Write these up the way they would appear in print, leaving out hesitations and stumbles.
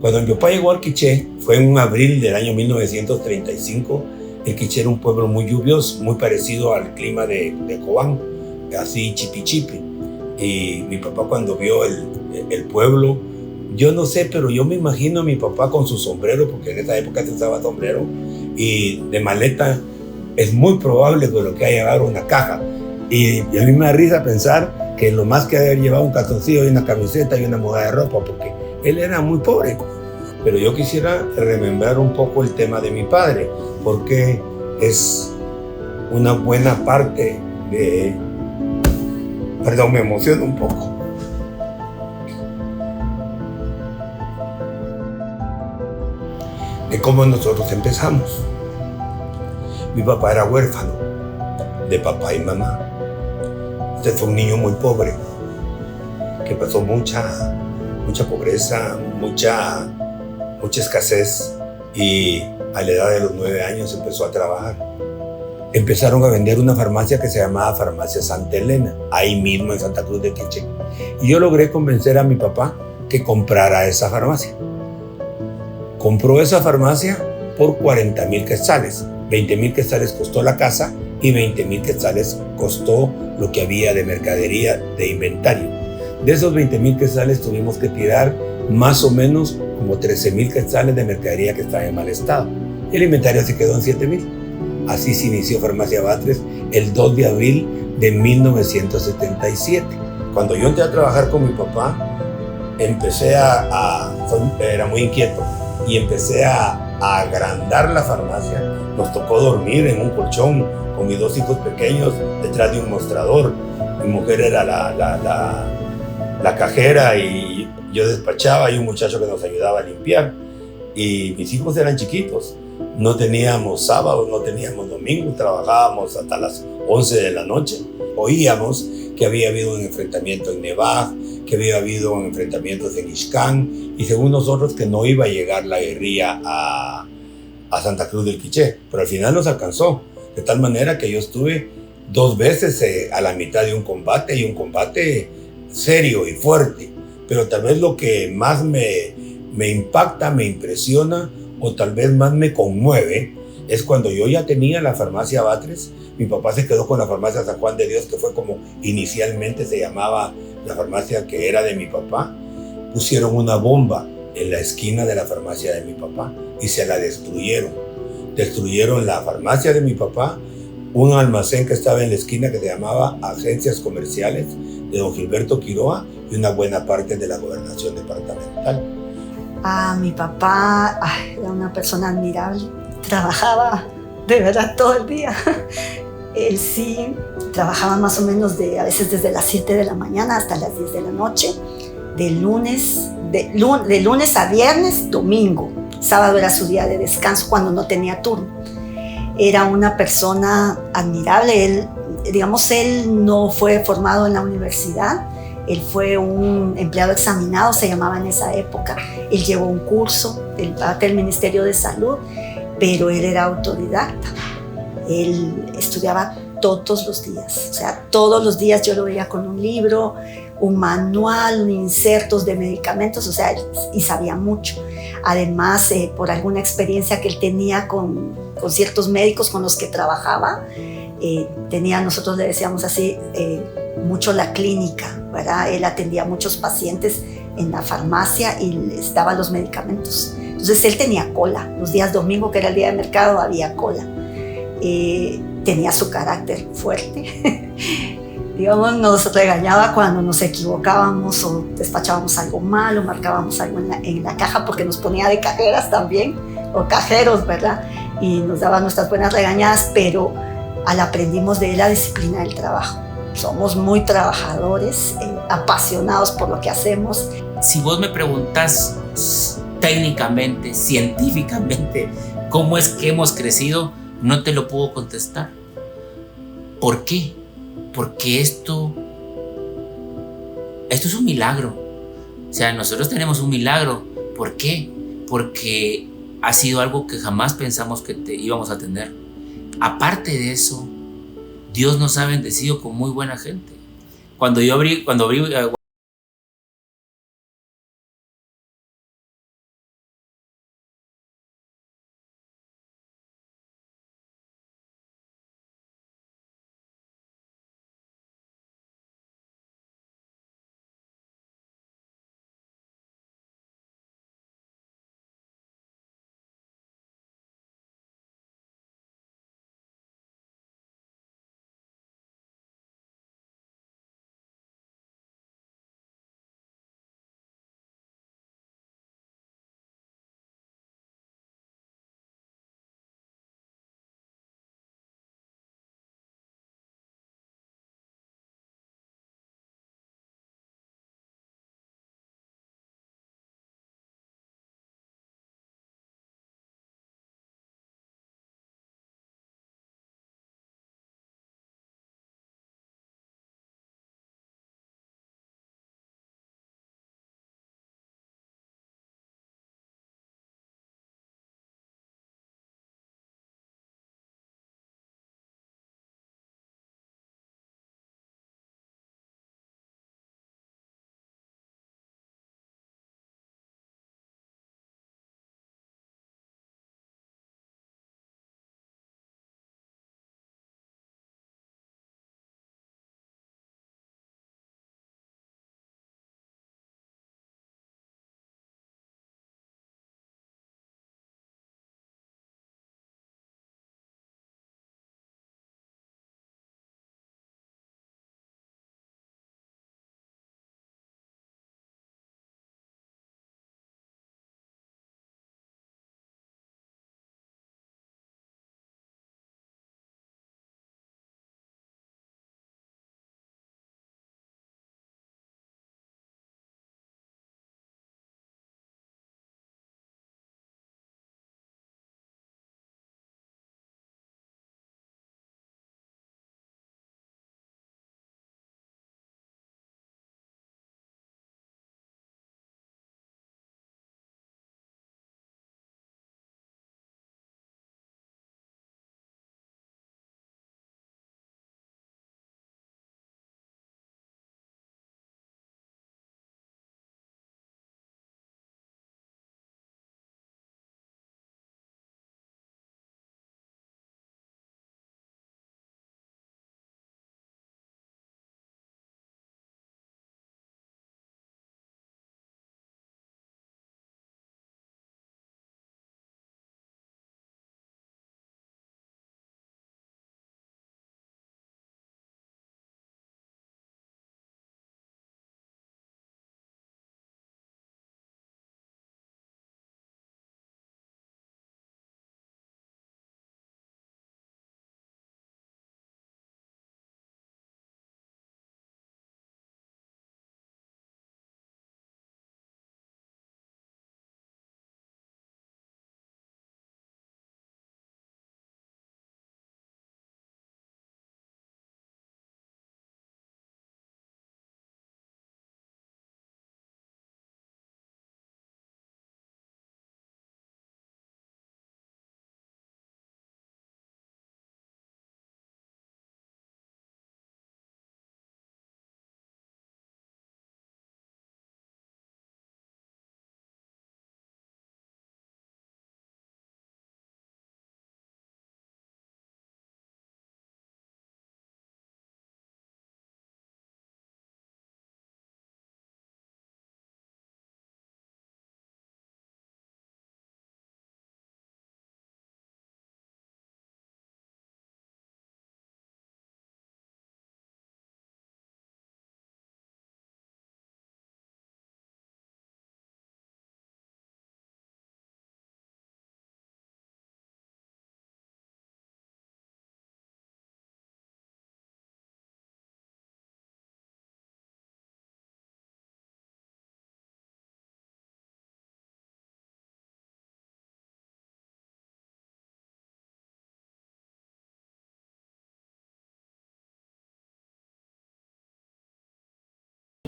Cuando mi papá llegó al Quiché, fue en abril del año 1935. El Quiché era un pueblo muy lluvioso, muy parecido al clima de Cobán, así chipi chipi. Y mi papá cuando vio el pueblo, yo no sé, pero yo me imagino a mi papá con su sombrero, porque en esa época se usaba sombrero, y de maleta es muy probable que lo que haya llevado una caja. Y a mí me da risa pensar que lo más que haber llevado un calzoncillo y una camiseta y una muda de ropa, porque él era muy pobre. Pero yo quisiera remembrar un poco el tema de mi padre, porque es una buena parte de... Perdón, me emociono un poco. De cómo nosotros empezamos. Mi papá era huérfano de papá y mamá. Usted fue un niño muy pobre, que pasó mucha pobreza, mucha escasez, y a la edad de los 9 años empezó a trabajar. Empezaron a vender una farmacia que se llamaba Farmacia Santa Elena, ahí mismo en Santa Cruz del Quiché. Y yo logré convencer a mi papá que comprara esa farmacia. Compró esa farmacia por 40,000 quetzales. 20,000 quetzales costó la casa y 20,000 quetzales costó lo que había de mercadería, de inventario. De esos 20,000 quetzales tuvimos que tirar más o menos como 13,000 quetzales de mercadería que estaba en mal estado. El inventario se quedó en 7,000. Así se inició Farmacia Batres el 2 de abril de 1977. Cuando yo entré a trabajar con mi papá, era muy inquieto, y empecé a agrandar la farmacia. Nos tocó dormir en un colchón con mis 2 hijos pequeños detrás de un mostrador. Mi mujer era la cajera y yo despachaba, y un muchacho que nos ayudaba a limpiar. Y mis hijos eran chiquitos. No teníamos sábados, no teníamos domingos, trabajábamos hasta las 11 de la noche. Oíamos que había habido un enfrentamiento en Nevaj, que había habido enfrentamientos en Ixcán, y según nosotros que no iba a llegar la guerrilla a Santa Cruz del Quiché, pero al final nos alcanzó, de tal manera que yo estuve 2 veces a la mitad de un combate, y un combate serio y fuerte. Pero tal vez lo que más me impacta, me impresiona, o tal vez más me conmueve, es cuando yo ya tenía la farmacia Batres. Mi papá se quedó con la farmacia San Juan de Dios, que fue como inicialmente se llamaba la farmacia que era de mi papá. Pusieron una bomba en la esquina de la farmacia de mi papá y se la destruyeron. Destruyeron la farmacia de mi papá, un almacén que estaba en la esquina que se llamaba Agencias Comerciales de don Gilberto Quiroa, y una buena parte de la gobernación departamental. Mi papá era una persona admirable, trabajaba de verdad todo el día. Él sí trabajaba más o menos a veces desde las 7 de la mañana hasta las 10 de la noche, de lunes a viernes, domingo. Sábado era su día de descanso cuando no tenía turno. Era una persona admirable. Él no fue formado en la universidad. Él fue un empleado examinado, se llamaba en esa época. Él llevó un curso del Ministerio de Salud, pero él era autodidacta. Él estudiaba todos los días, o sea, todos los días yo lo veía con un libro, un manual, insertos de medicamentos, o sea, y sabía mucho. Además, por alguna experiencia que él tenía con ciertos médicos con los que trabajaba, nosotros le decíamos así, mucho la clínica, ¿verdad? Él atendía a muchos pacientes en la farmacia y les daba los medicamentos. Entonces él tenía cola. Los días domingo, que era el día de mercado, había cola. Tenía su carácter fuerte. Nos regañaba cuando nos equivocábamos o despachábamos algo mal o marcábamos algo en la caja, porque nos ponía de cajeras también, o cajeros, ¿verdad? Y nos daba nuestras buenas regañadas, pero aprendimos de él la disciplina del trabajo. Somos muy trabajadores, apasionados por lo que hacemos. Si vos me preguntás técnicamente, científicamente, cómo es que hemos crecido, no te lo puedo contestar. ¿Por qué? Porque esto es un milagro. O sea, nosotros tenemos un milagro. ¿Por qué? Porque ha sido algo que jamás pensamos que íbamos a tener. Aparte de eso, Dios nos ha bendecido con muy buena gente. Cuando abrí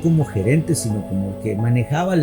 como gerente, sino como que manejaba